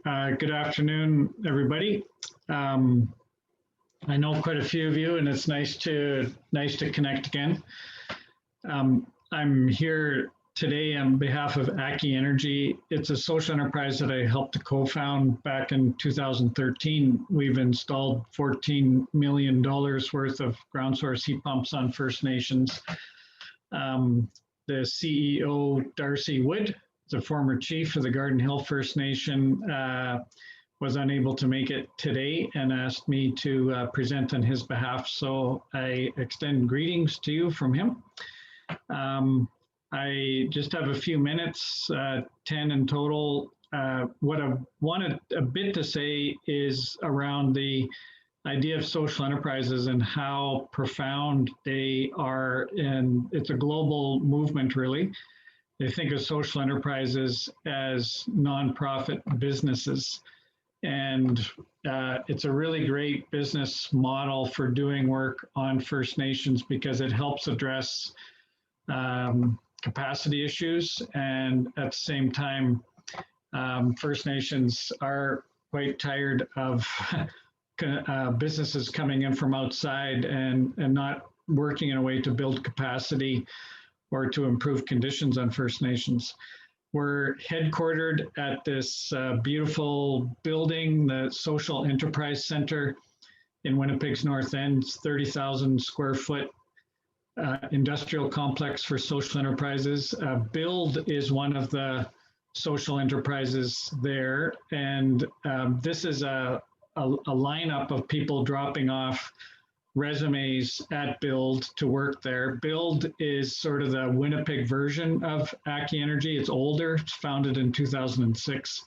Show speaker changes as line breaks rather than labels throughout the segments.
Good afternoon, everybody. I know quite a few of you, and it's nice to connect again. I'm here today on behalf of Aki Energy. It's a social enterprise that I helped to co-found back in 2013. We've installed $14 million worth of ground source heat pumps on First Nations. The CEO, Darcy Wood, the former chief of the Garden Hill First Nation, was unable to make it today and asked me to present on his behalf. So I extend greetings to you from him. I just have a few minutes, 10 in total. What I wanted a bit to say is around the idea of social enterprises and how profound they are. And it's a global movement, really. They think of social enterprises as nonprofit businesses. And it's a really great business model for doing work on First Nations because it helps address capacity issues. And at the same time, First Nations are quite tired of businesses coming in from outside and not working in a way to build capacity or to improve conditions on First Nations. We're headquartered at this beautiful building, the Social Enterprise Center in Winnipeg's North End, 30,000 square foot industrial complex for social enterprises. Build is one of the social enterprises there. And this is a lineup of people dropping off resumes at Build to work there. Build is sort of the Winnipeg version of Aki Energy. It's older, it's founded in 2006.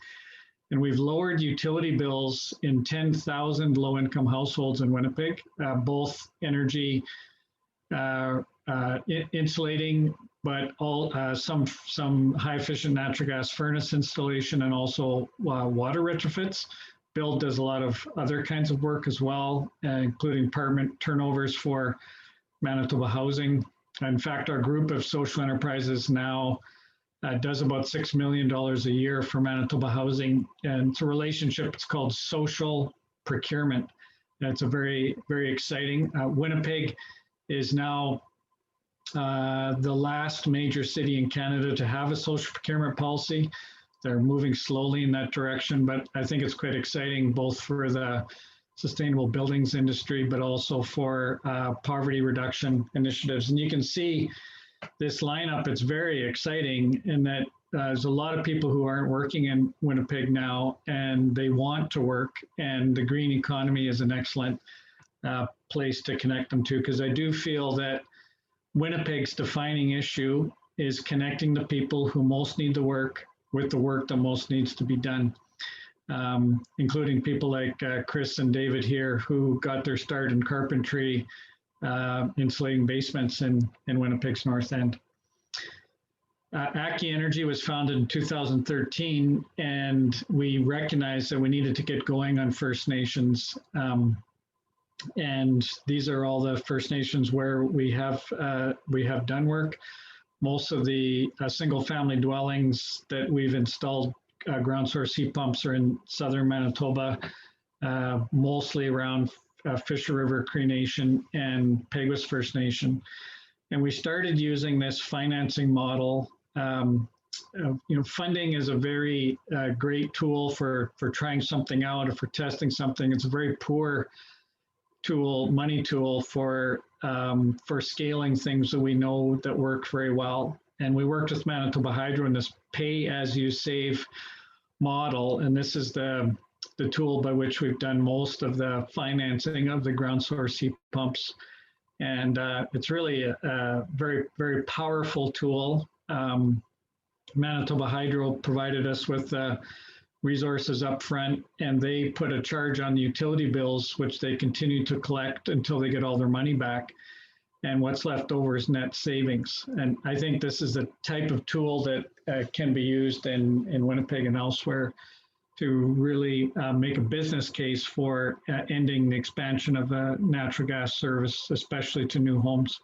And we've lowered utility bills in 10,000 low-income households in Winnipeg, both energy insulating, but all some high-efficient natural gas furnace installation and also water retrofits. Build does a lot of other kinds of work as well, including apartment turnovers for Manitoba Housing. In fact, our group of social enterprises now does about $6 million a year for Manitoba Housing. And it's a relationship, it's called social procurement. That's a very, very exciting. Winnipeg is now the last major city in Canada to have a social procurement policy. They're moving slowly in that direction, but I think it's quite exciting both for the sustainable buildings industry, but also for poverty reduction initiatives. And you can see this lineup, it's very exciting in that there's a lot of people who aren't working in Winnipeg now and they want to work, and the green economy is an excellent place to connect them to, because I do feel that Winnipeg's defining issue is connecting the people who most need the work with the work that most needs to be done, including people like Chris and David here, who got their start in carpentry, insulating basements in Winnipeg's North End. Aki Energy was founded in 2013, and we recognized that we needed to get going on First Nations. And these are all the First Nations where we have done work. Most of the single-family dwellings that we've installed ground source heat pumps are in southern Manitoba, mostly around Fisher River Cree Nation and Peguis First Nation. And we started using this financing model. Funding is a very great tool for trying something out or for testing something. It's a very poor tool, money tool for scaling things that we know that work very well. And we worked with Manitoba Hydro in this pay-as-you-save model, and this is the tool by which we've done most of the financing of the ground source heat pumps. And it's really a very, very powerful tool. Manitoba Hydro provided us with resources up front, and they put a charge on the utility bills, which they continue to collect until they get all their money back. And what's left over is net savings. And I think this is the type of tool that can be used in Winnipeg and elsewhere to really make a business case for ending the expansion of natural gas service, especially to new homes,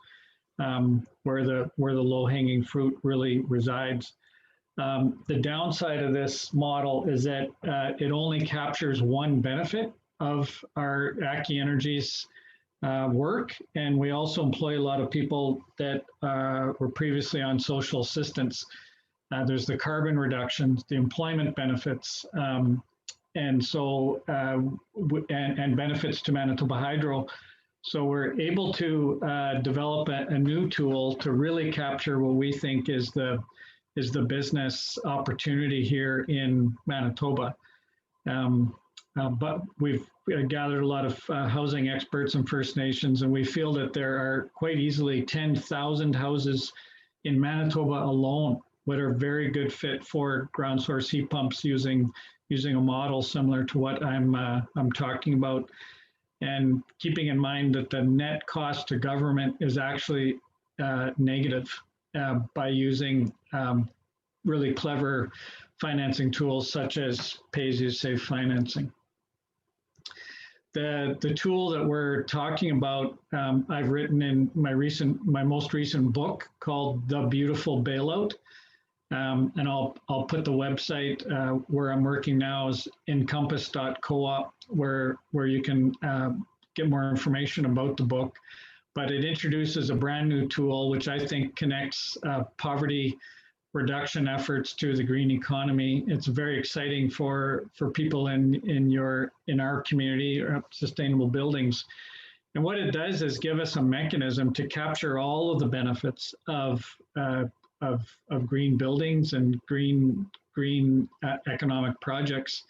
where the low-hanging fruit really resides. The downside of this model is that it only captures one benefit of our Aki Energy's work, and we also employ a lot of people that were previously on social assistance. There's the carbon reductions, the employment benefits, and so and benefits to Manitoba Hydro. So we're able to develop a new tool to really capture what we think is the business opportunity here in Manitoba. But we've gathered a lot of housing experts and First Nations, and we feel that there are quite easily 10,000 houses in Manitoba alone that are very good fit for ground source heat pumps using a model similar to what I'm talking about, and keeping in mind that the net cost to government is actually negative by using really clever financing tools such as pay-as-you-save financing. The tool that we're talking about, I've written in my most recent book called The Beautiful Bailout. And I'll put the website where I'm working now is encompass.coop, where you can get more information about the book. But it introduces a brand new tool, which I think connects poverty reduction efforts to the green economy. It's very exciting for people in our community, sustainable buildings. And what it does is give us a mechanism to capture all of the benefits of green buildings and green economic projects.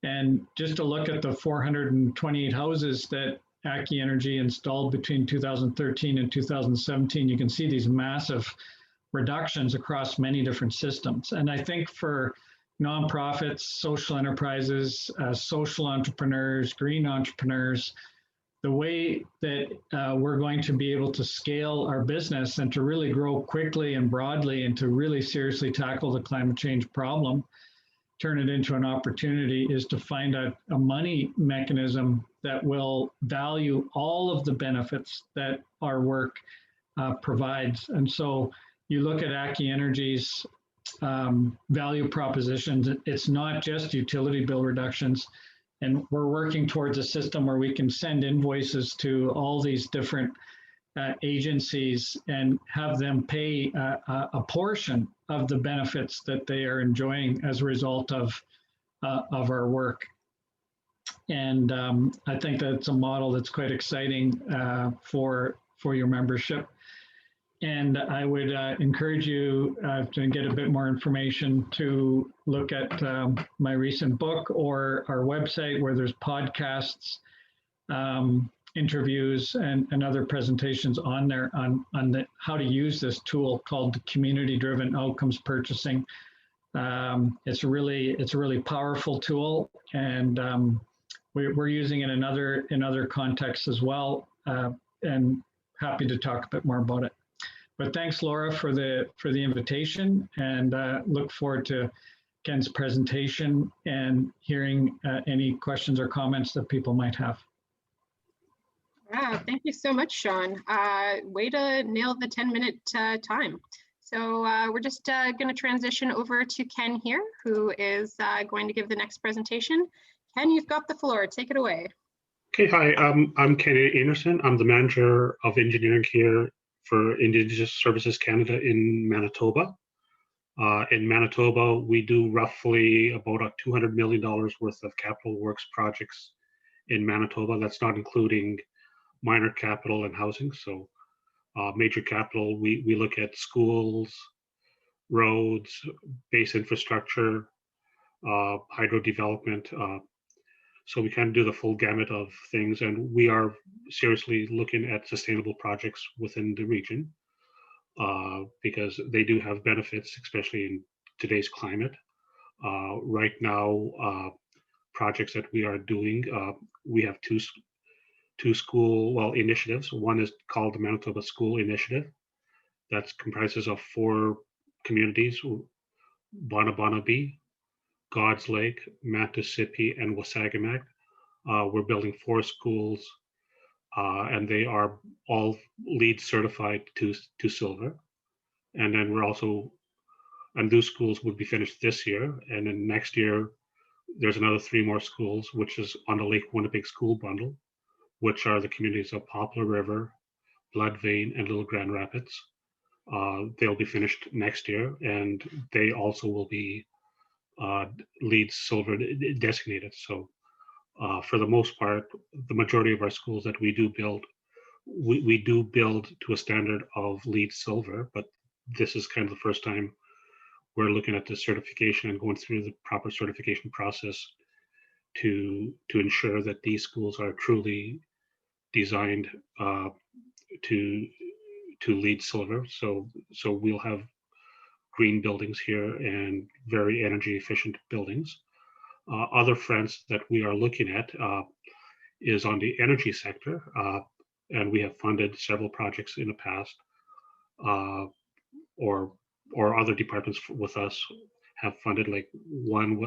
And just to look at the 428 houses that Aki Energy installed between 2013 and 2017, you can see these massive reductions across many different systems. And I think for nonprofits, social enterprises, social entrepreneurs, green entrepreneurs, the way that we're going to be able to scale our business and to really grow quickly and broadly and to really seriously tackle the climate change problem, turn it into an opportunity, is to find a money mechanism that will value all of the benefits that our work provides. And so you look at Aki Energy's value propositions, it's not just utility bill reductions. And we're working towards a system where we can send invoices to all these different agencies and have them pay a portion of the benefits that they are enjoying as a result of our work. And I think that's a model that's quite exciting for your membership. And I would encourage you to get a bit more information to look at my recent book or our website, where there's podcasts, interviews, and other presentations on there on how to use this tool called community-driven outcomes purchasing. It's a really powerful tool, and we're using it in other contexts as well, and happy to talk a bit more about it. But thanks, Laura, for the invitation, and look forward to Ken's presentation and hearing any questions or comments that people might have.
Wow, thank you so much, Shaun. Way to nail the 10-minute time. So we're just going to transition over to Ken here, who is going to give the next presentation. Ken, you've got the floor. Take it away.
Okay, hi, I'm Ken Einarsson. I'm the manager of engineering here for Indigenous Services Canada in Manitoba. In Manitoba, we do roughly about $200 million worth of capital works projects in Manitoba. That's not including minor capital and housing. So major capital, we look at schools, roads, base infrastructure, hydro development. So we kind of do the full gamut of things, and we are seriously looking at sustainable projects within the region because they do have benefits, especially in today's climate. Right now, projects that we are doing, we have two school initiatives. One is called the Manitoba School Initiative. That comprises of 4 communities: Bonabonabee, God's Lake, Mantissippi, and Wasagamag. We're building 4 schools, and they are all LEED certified to silver. And then we're also and those schools would be finished this year. And then next year, there's another 3 more schools, which is on the Lake Winnipeg School Bundle, which are the communities of Poplar River, Blood Vein, and Little Grand Rapids. They'll be finished next year, and they also will be LEED Silver designated. So for the most part, the majority of our schools that we do build, we do build to a standard of LEED Silver, but this is kind of the first time we're looking at the certification and going through the proper certification process to ensure that these schools are truly designed to LEED Silver. So we'll have green buildings here and very energy efficient buildings. Other fronts that we are looking at is on the energy sector, and we have funded several projects in the past, or other departments with us have funded. Like one,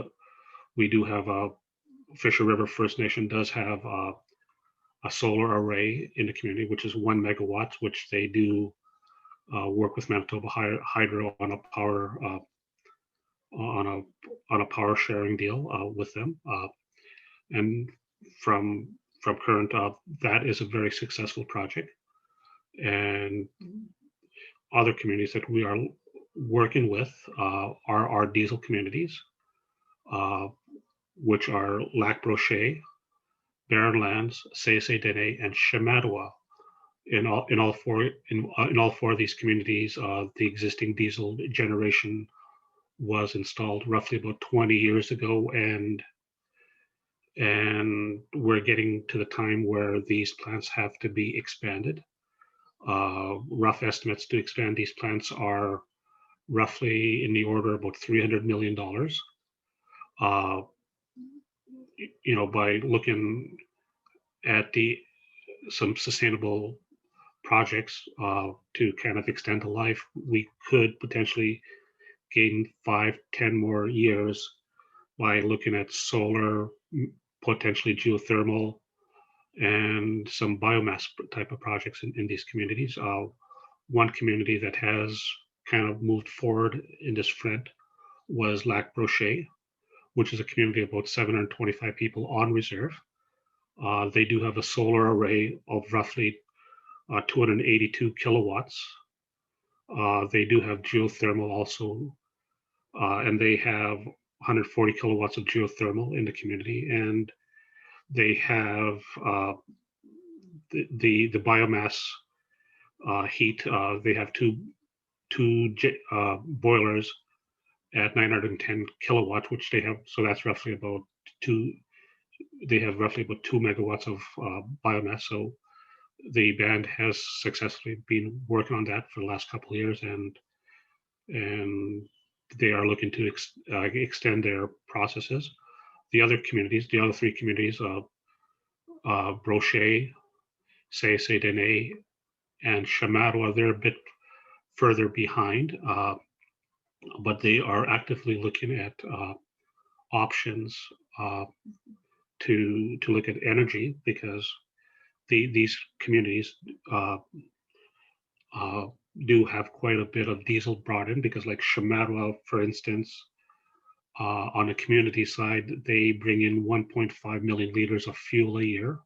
we do have Fisher River First Nation does have a solar array in the community, which is 1 megawatt, which they do work with Manitoba Hydro on a power on a power sharing deal with them, and from current, that is a very successful project. And other communities that we are working with are our diesel communities, which are Lac Brochet, Barren Lands, Say-Say-Dene, and Shamattawa. In all four of these communities, the existing diesel generation was installed roughly about 20 years ago, and we're getting to the time where these plants have to be expanded. Rough estimates to expand these plants are roughly in the order of about $300 million. By looking at some sustainable projects to kind of extend the life, we could potentially gain 5-10 more years by looking at solar, potentially geothermal, and some biomass type of projects in these communities. One community that has kind of moved forward in this front was Lac Brochet, which is a community of about 725 people on reserve. They do have a solar array of roughly 282 kilowatts. They do have geothermal also, and they have 140 kilowatts of geothermal in the community, and they have the biomass heat. They have two boilers at 910 kilowatts, which they have. So that's roughly about They have roughly about 2 megawatts of biomass. So the band has successfully been working on that for the last couple of years, and they are looking to extend their processes. The other three communities, Brochet, Say-Say-Dene, and Shamattawa, they're a bit further behind, but they are actively looking at options to look at energy, because these communities do have quite a bit of diesel brought in, because like Shamattawa, for instance, on the community side, they bring in 1.5 million liters of fuel a year,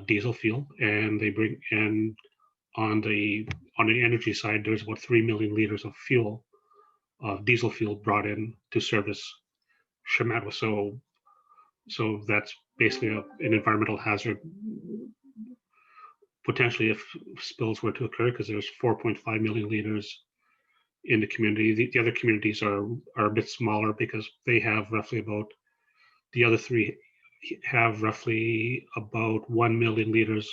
diesel fuel, and on the energy side, there's about 3 million liters of fuel, diesel fuel brought in to service Shamattawa. So that's basically an environmental hazard, potentially, if spills were to occur, because there's 4.5 million liters in the community. The other communities are a bit smaller, because they have roughly about, the other three have roughly about 1 million liters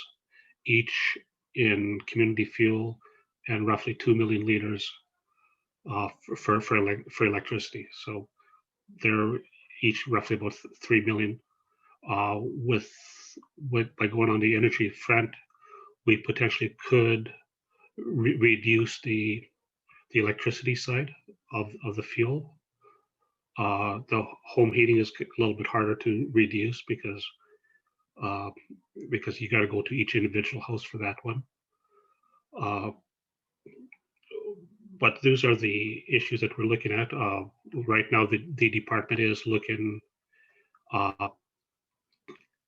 each in community fuel, and roughly 2 million liters for electricity. So they're each roughly about 3 million. With by going on the energy front, we potentially could reduce the electricity side of the fuel. The home heating is a little bit harder to reduce, because you got to go to each individual house for that one. but those are the issues that we're looking at. Right now, the department is looking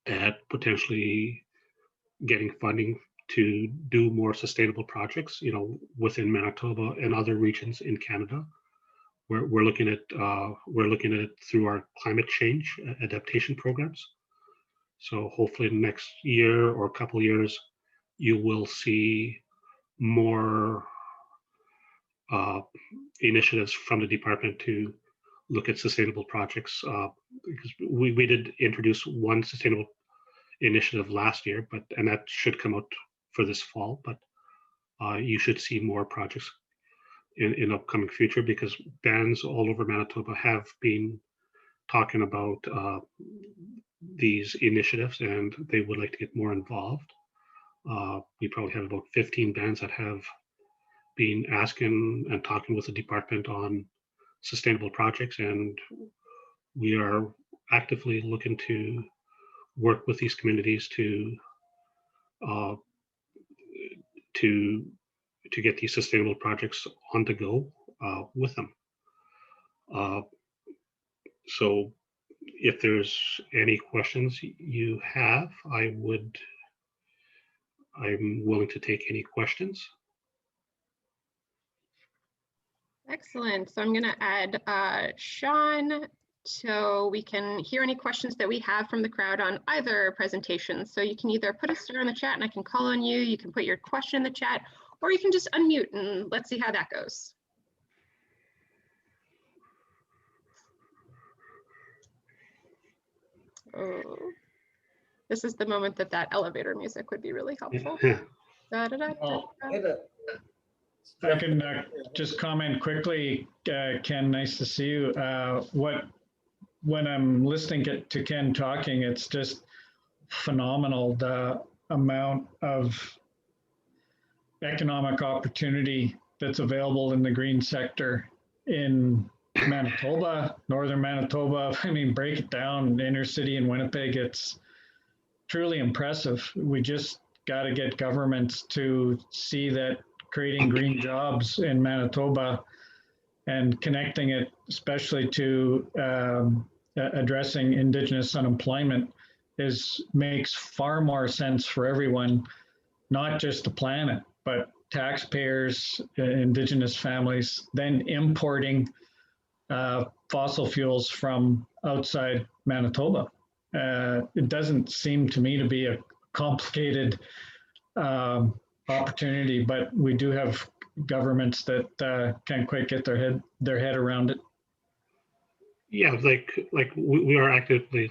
at potentially getting funding to do more sustainable projects, within Manitoba and other regions in Canada. We're looking at through our climate change adaptation programs. So hopefully in the next year or a couple of years, you will see more initiatives from the department to look at sustainable projects. Because we did introduce one sustainable initiative last year, and that should come out for this fall. But you should see more projects in upcoming future, because bands all over Manitoba have been talking about these initiatives, and they would like to get more involved. We probably have about 15 bands that have been asking and talking with the department on sustainable projects, and we are actively looking to work with these communities to get these sustainable projects on the go with them. So if there's any questions you have, I'm willing to take any questions.
Excellent. So I'm going to add Shaun so we can hear any questions that we have from the crowd on either presentation. So you can either put a star in the chat and I can call on you. You can put your question in the chat, or you can just unmute and let's see how that goes. Oh, this is the moment that elevator music would be really helpful. Da, da, da, da, da.
I can just comment quickly, Ken, nice to see you. When I'm listening to Ken talking, it's just phenomenal, the amount of economic opportunity that's available in the green sector in Manitoba, northern Manitoba. I mean, break it down, inner city in Winnipeg, it's truly impressive. We just got to get governments to see that creating green jobs in Manitoba and connecting it especially to addressing Indigenous unemployment makes far more sense for everyone, not just the planet, but taxpayers, Indigenous families, than importing fossil fuels from outside Manitoba. It doesn't seem to me to be a complicated opportunity, but we do have governments that can't quite get their head around it.
Yeah, like we are actively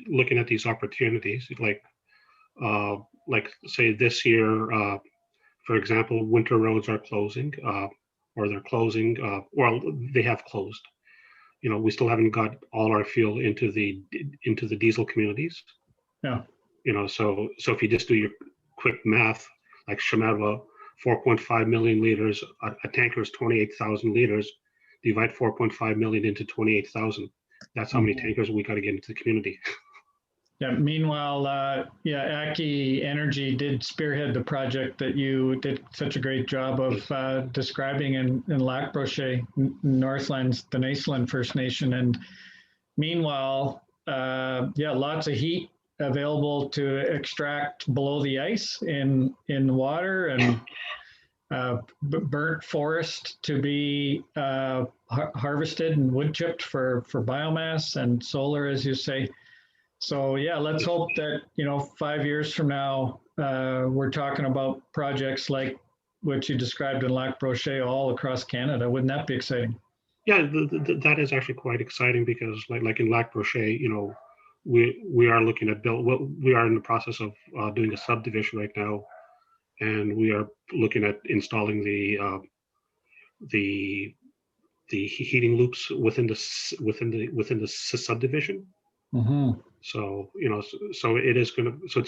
looking at these opportunities. Like say this year, for example, winter roads are closing, or they're closing. Well, they have closed. We still haven't got all our fuel into the diesel communities.
Yeah.
So if you just do your quick math, like Shamarwa, 4.5 million liters, a tanker is 28,000 liters. Divide 4.5 million into 28,000. That's how many tankers we got to get into the community.
Yeah. Meanwhile, Aki Energy did spearhead the project that you did such a great job of describing in Lac Brochet, Northlands, the Naceland First Nation. And meanwhile, lots of heat available to extract below the ice in the water, and burnt forest to be harvested and wood chipped for biomass and solar, as you say. So yeah, let's hope that 5 years from now we're talking about projects like what you described in Lac Brochet all across Canada. Wouldn't that be exciting?
Yeah, that is actually quite exciting, because like in Lac Brochet, we are looking at we are in the process of doing a subdivision right now, and we are looking at installing the heating loops within the subdivision.
Mm-hmm.
So so it's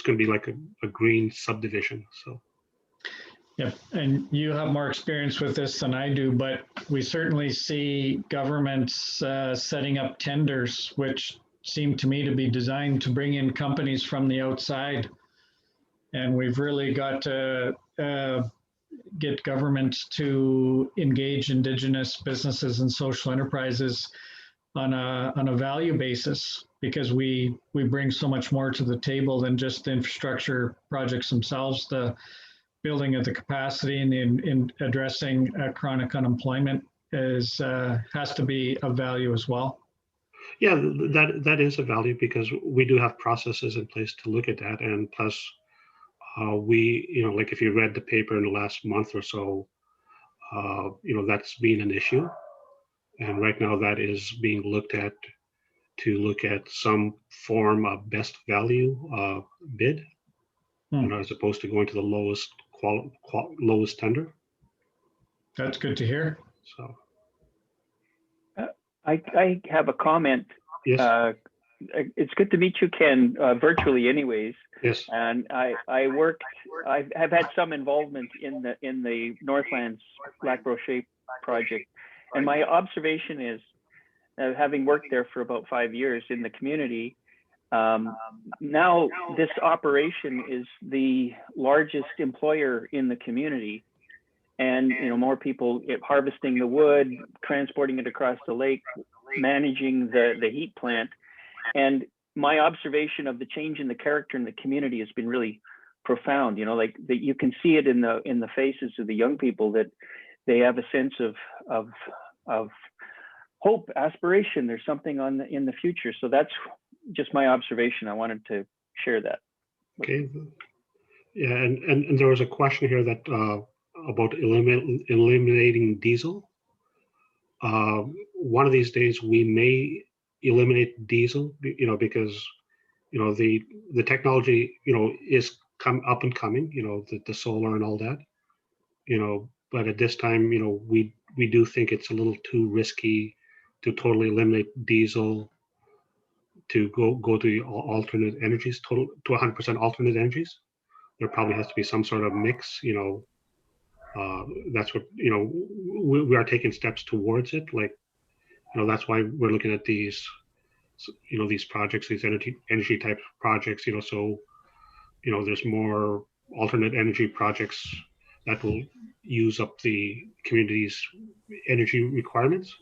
gonna be like a green subdivision. So.
Yep, and you have more experience with this than I do, but we certainly see governments setting up tenders, which seem to me to be designed to bring in companies from the outside. And we've really got to get governments to engage Indigenous businesses and social enterprises on a value basis, because we bring so much more to the table than just the infrastructure projects themselves. The building of the capacity and in addressing chronic unemployment has to be of value as well.
Yeah, that is a value, because we do have processes in place to look at that, and plus we, like if you read the paper in the last month or so, that's been an issue, and right now that is being looked at to look at some form of best value bid, as opposed to going to the lowest tender.
That's good to hear.
So
I have a comment.
yes.
It's good to meet you, Ken, virtually anyways.
Yes.
And I have had some involvement in the Northlands Lac Brochet project. And my observation is, having worked there for about 5 years in the community, now this operation is the largest employer in the community. And more people harvesting the wood, transporting it across the lake, managing the heat plant. And my observation of the change in the character in the community has been really profound. Like that, you can see it in the faces of the young people, that they have a sense of hope, aspiration. There's something in the future. So that's just my observation. I wanted to share that.
Okay. Yeah, and there was a question here that about eliminating diesel. One of these days we may eliminate diesel, because the technology is up and coming, the solar and all that, but at this time we do think it's a little too risky to totally eliminate diesel, to go to alternate energies, to 100% alternate energies. There probably has to be some sort of mix, that's what we are taking steps towards it, like that's why we're looking at these these projects, these energy type projects, so there's more alternate energy projects that will use up the community's energy requirements,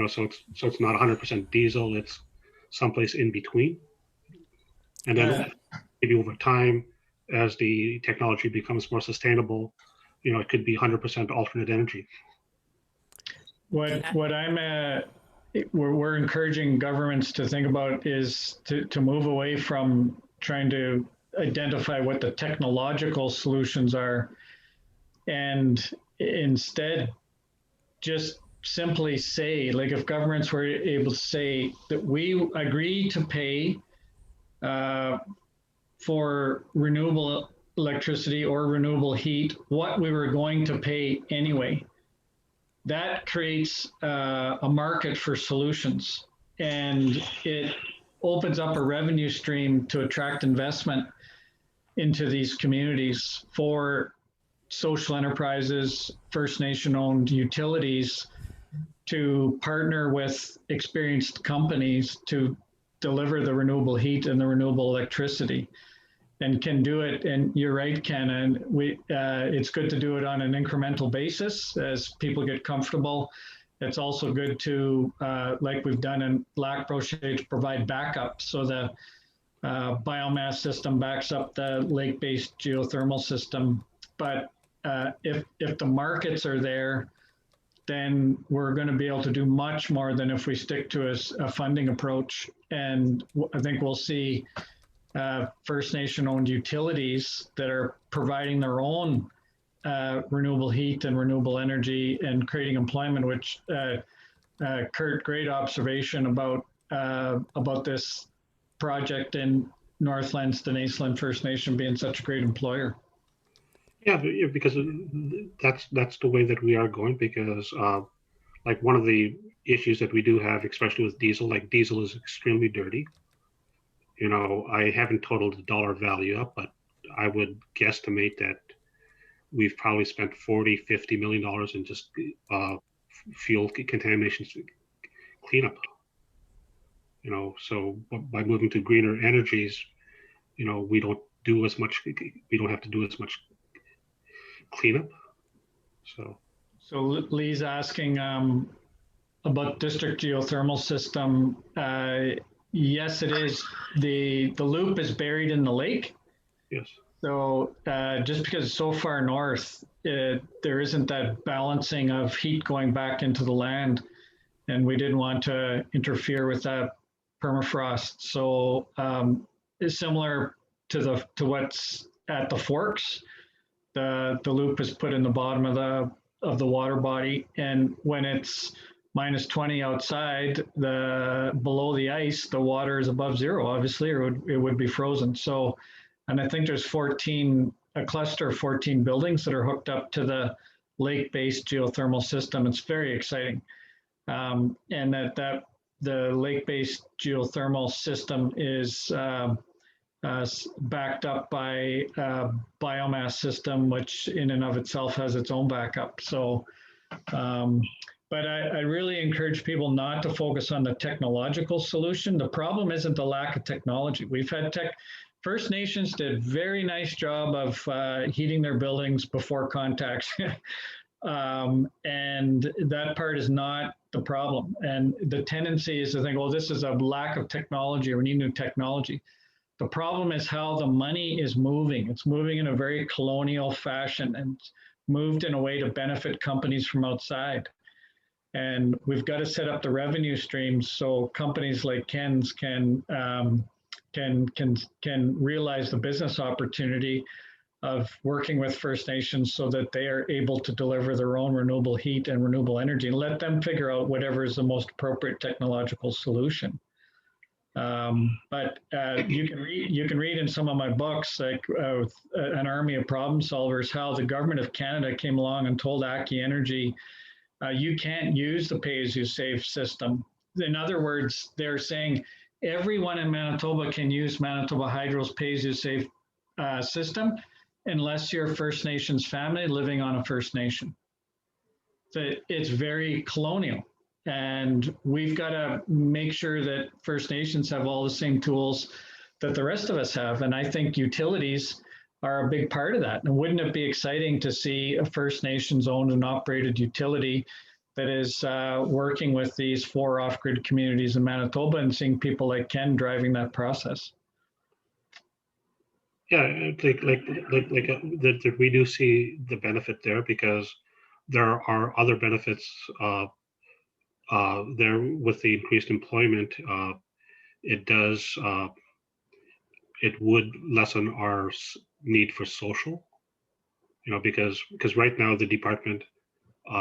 so it's not 100% diesel, it's someplace in between, and then maybe over time, as the technology becomes more sustainable, it could be 100% alternate energy.
What we're encouraging governments to think about is to move away from trying to identify what the technological solutions are, and instead just simply say, like if governments were able to say that we agree to pay for renewable electricity or renewable heat what we were going to pay anyway. That creates a market for solutions, and it opens up a revenue stream to attract investment into these communities for social enterprises, First Nation-owned utilities to partner with experienced companies to deliver the renewable heat and the renewable electricity, and can do it. And you're right, Ken, and it's good to do it on an incremental basis as people get comfortable. It's also good to, like we've done in Lac Brochet, to provide backup. So the biomass system backs up the lake-based geothermal system. But if the markets are there, then we're going to be able to do much more than if we stick to a funding approach. And I think we'll see First Nation-owned utilities that are providing their own renewable heat and renewable energy and creating employment, which Kurt, great observation about this project in Northlands, Deniseland First Nation being such a great employer.
Yeah, because that's the way that we are going, because like one of the issues that we do have, especially with diesel, like diesel is extremely dirty. I haven't totaled the dollar value up, but I would guesstimate that we've probably spent $40–50 million in just fuel contamination cleanup. So by moving to greener energies, we don't have to do as much cleanup.
So Lee's asking about district geothermal system. Yes, it is. The loop is buried in the lake.
Yes.
So just because it's so far north, there isn't that balancing of heat going back into the land, and we didn't want to interfere with that permafrost. So it's similar to what's at the forks. The loop is put in the bottom of the water body, and when it's minus 20 outside, below the ice, the water is above zero, obviously, or it would be frozen. So, and I think there's a cluster of 14 buildings that are hooked up to the lake-based geothermal system. It's very exciting. And the lake-based geothermal system is backed up by a biomass system, which in and of itself has its own backup. So, but I really encourage people not to focus on the technological solution. The problem isn't the lack of technology. We've had First Nations did a very nice job of heating their buildings before contacts. And that part is not the problem. And the tendency is to think, oh, this is a lack of technology, or we need new technology. The problem is how the money is moving. It's moving in a very colonial fashion and moved in a way to benefit companies from outside. And we've got to set up the revenue streams so companies like Ken's can realize the business opportunity of working with First Nations so that they are able to deliver their own renewable heat and renewable energy, and let them figure out whatever is the most appropriate technological solution. But you can read in some of my books, like An Army of Problem Solvers, how the government of Canada came along and told Aki Energy, you can't use the pay-as-you-save system. In other words, they're saying everyone in Manitoba can use Manitoba Hydro's pay-as-you-save system unless you're a First Nations family living on a First Nation. So it's very colonial. And we've got to make sure that First Nations have all the same tools that the rest of us have. And I think utilities are a big part of that. And wouldn't it be exciting to see a First Nations owned and operated utility that is working with these 4 off-grid communities in Manitoba, and seeing people like Ken driving that process?
Yeah, that we do see the benefit there, because there are other benefits there with the increased employment. It would lessen our need for social, because right now the department,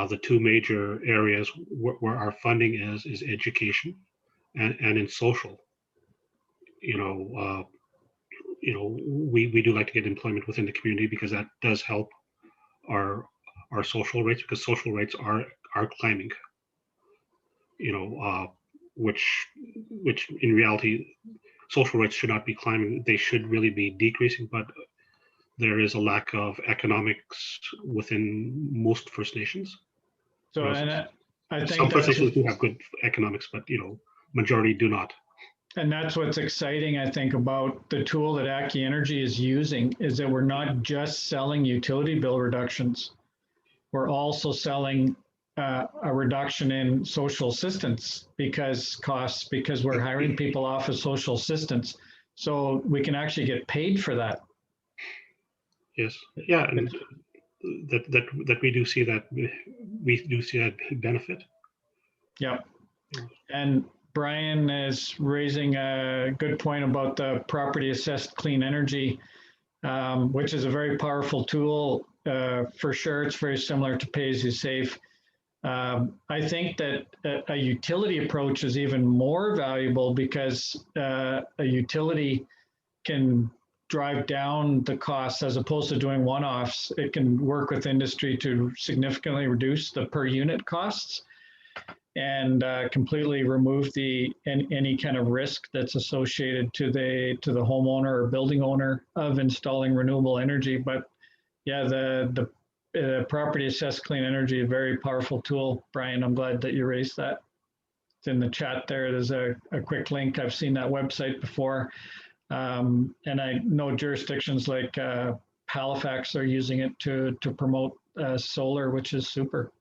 the 2 major areas where our funding is education and in social. We do like to get employment within the community, because that does help our social rates, because social rates are climbing. Which in reality, social rates should not be climbing. They should really be decreasing, but there is a lack of economics within most First Nations.
So, and I think
some First Nations do have good economics, but majority do not.
And that's what's exciting, I think, about the tool that Aki Energy is using, is that we're not just selling utility bill reductions. We're also selling a reduction in social assistance because we're hiring people off of social assistance. So we can actually get paid for that.
Yes. Yeah. And that we do see that benefit.
Yeah. And Brian is raising a good point about the property assessed clean energy, which is a very powerful tool. For sure, it's very similar to pay as you save. I think that a utility approach is even more valuable, because a utility can drive down the costs as opposed to doing one-offs. It can work with industry to significantly reduce the per unit costs and completely remove any kind of risk that's associated to the homeowner or building owner of installing renewable energy. But yeah, the property assessed clean energy, a very powerful tool. Brian, I'm glad that you raised that. It's in the chat there. There's a quick link. I've seen that website before. And I know jurisdictions like Halifax are using it to promote solar, which is super.